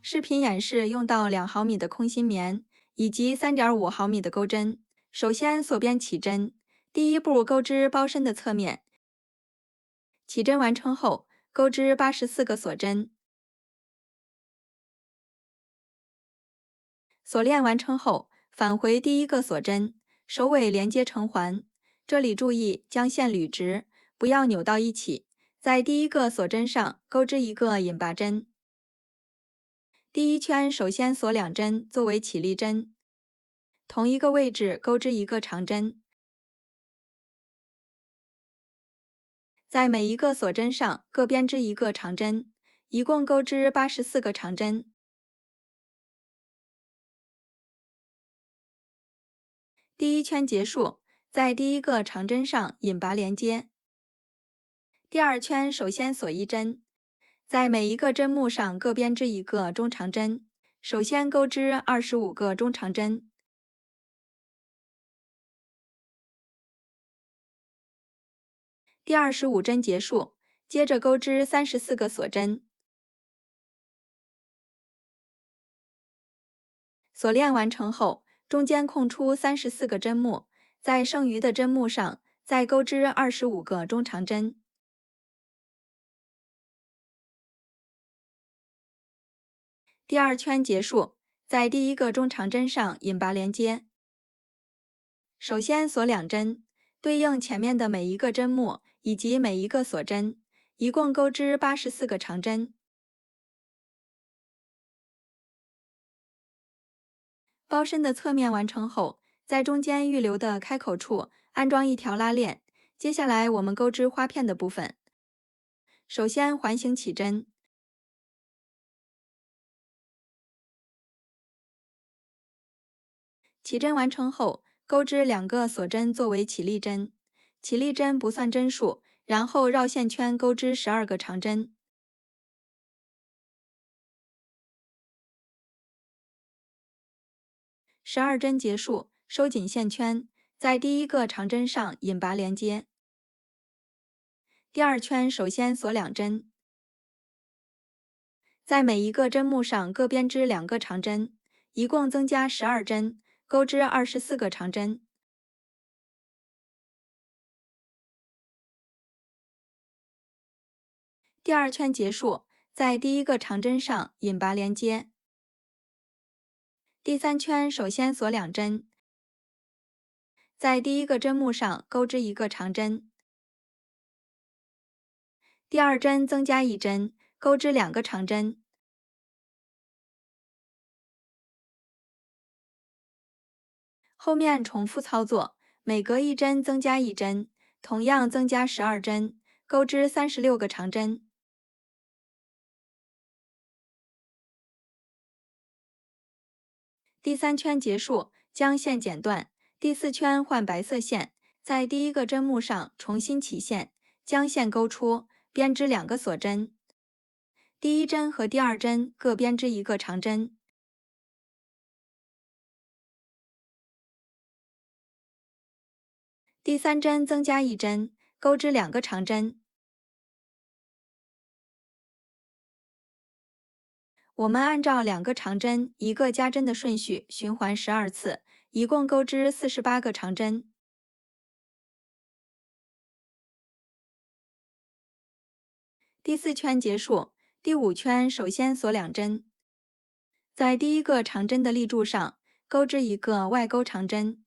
视频演示用到2毫米的空心棉以及3.5毫米的钩针。首先锁边起针，第一步钩织包身的侧面。起针完成后，钩织84个锁针。锁链完成后，返回第一个锁针，首尾连接成环。这里注意将线捋直，不要扭到一起。在第一个锁针上钩织一个引拔针。第一圈首先锁2针作为起立针，同一个位置钩织一个长针。在每一个锁针上各编织一个长针，一共钩织84个长针。第一圈结束，在第一个长针上引拔连接。第二圈首先锁1针，在每一个针目上各编织一个中长针，首先钩织25个中长针。第25针结束，接着钩织34个锁针。锁链完成后，中间空出34个针目，在剩余的针目上再钩织25个中长针。第二圈结束，在第一个中长针上引拔连接。首先锁2针，对应前面的每一个针目以及每一个锁针，一共钩织84个长针。包身的侧面完成后，在中间预留的开口处安装一条拉链。接下来我们钩织花片的部分。首先环形起针，起针完成后，钩织2个锁针作为起立针。起立针不算针数，然后绕线圈钩织12个长针。12针结束，收紧线圈，在第一个长针上引拔连接。第二圈首先锁2针，在每一个针目上各编织2个长针，一共增加12针，钩织24个长针。第二圈结束，在第一个长针上引拔连接。第三圈首先锁2针，在第一个针目上钩织一个长针。第二针增加1针，钩织2个长针。后面重复操作，每隔1针增加1针，同样增加12针，钩织36个长针。第3圈结束，将线剪断。第4圈换白色线，在第一个针目上重新起线，将线勾出，编织2个锁针。第一针和第二针各编织一个长针。第3针增加1针，钩织2个长针。我们按照2个长针、1个加针的顺序循环12次，一共钩织48个长针。第4圈结束，第5圈首先锁2针，在第一个长针的立柱上钩织一个外钩长针，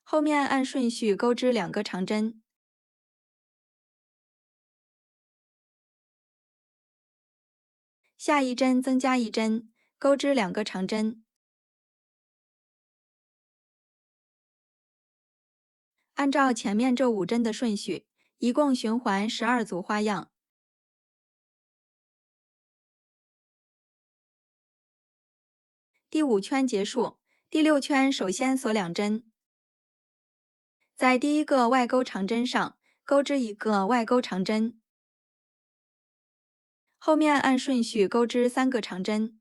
后面按顺序钩织2个长针。下一针增加1针，钩织2个长针。按照前面这5针的顺序，一共循环12组花样。第5圈结束，第6圈首先锁2针，在第一个外钩长针上钩织一个外钩长针，后面按顺序钩织3个长针。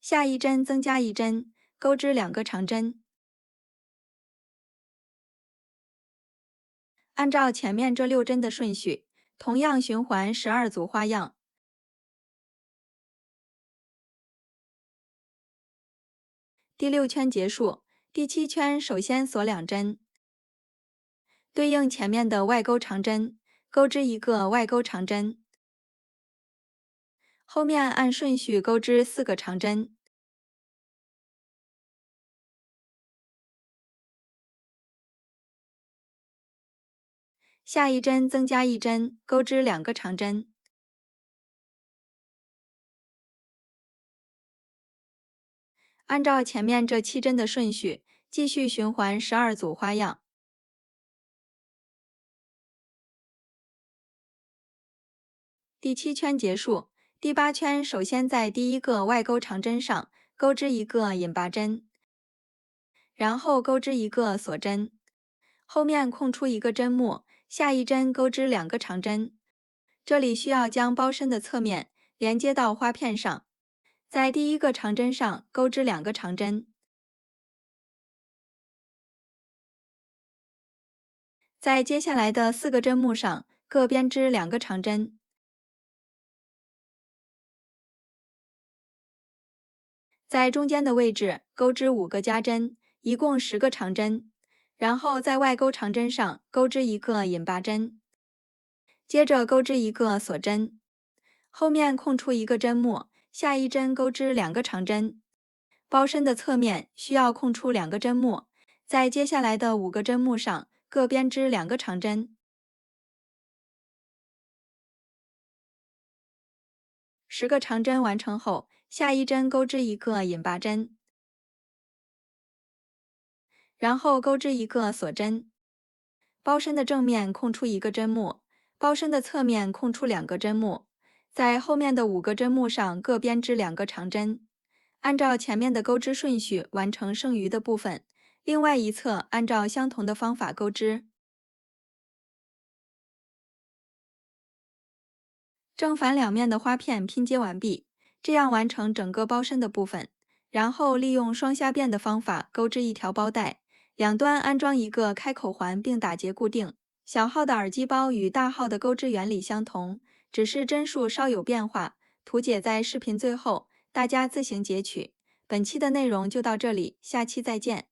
下一针增加1针，钩织2个长针。按照前面这6针的顺序，同样循环12组花样。第6圈结束，第7圈首先锁2针，对应前面的外钩长针，钩织一个外钩长针，后面按顺序钩织4个长针，下一针增加1针，钩织2个长针，按照前面这7针的顺序，继续循环12组花样。第7圈结束，第8圈首先在第一个外钩长针上钩织一个引拔针，然后钩织一个锁针，后面空出一个针目，下一针钩织2个长针。这里需要将包身的侧面连接到花片上，在第一个长针上钩织2个长针，在接下来的4个针目上各编织2个长针，在中间的位置钩织5个夹针，一共10个长针，然后在外钩长针上钩织一个引拔针，接着钩织一个锁针，后面空出一个针目，下一针钩织2个长针。包身的侧面需要空出2个针目，在接下来的5个针目上各编织2个长针。10个长针完成后，下一针钩织一个引拔针，然后钩织一个锁针。包身的正面空出一个针目，包身的侧面空出2个针目，在后面的5个针目上各编织2个长针。按照前面的钩织顺序完成剩余的部分，另外一侧按照相同的方法钩织。正反两面的花片拼接完毕，这样完成整个包身的部分。然后利用双虾辫的方法钩织一条包带，两端安装一个开口环并打结固定。小号的耳机包与大号的钩织原理相同，只是针数稍有变化，图解在视频最后，大家自行截取。本期的内容就到这里，下期再见。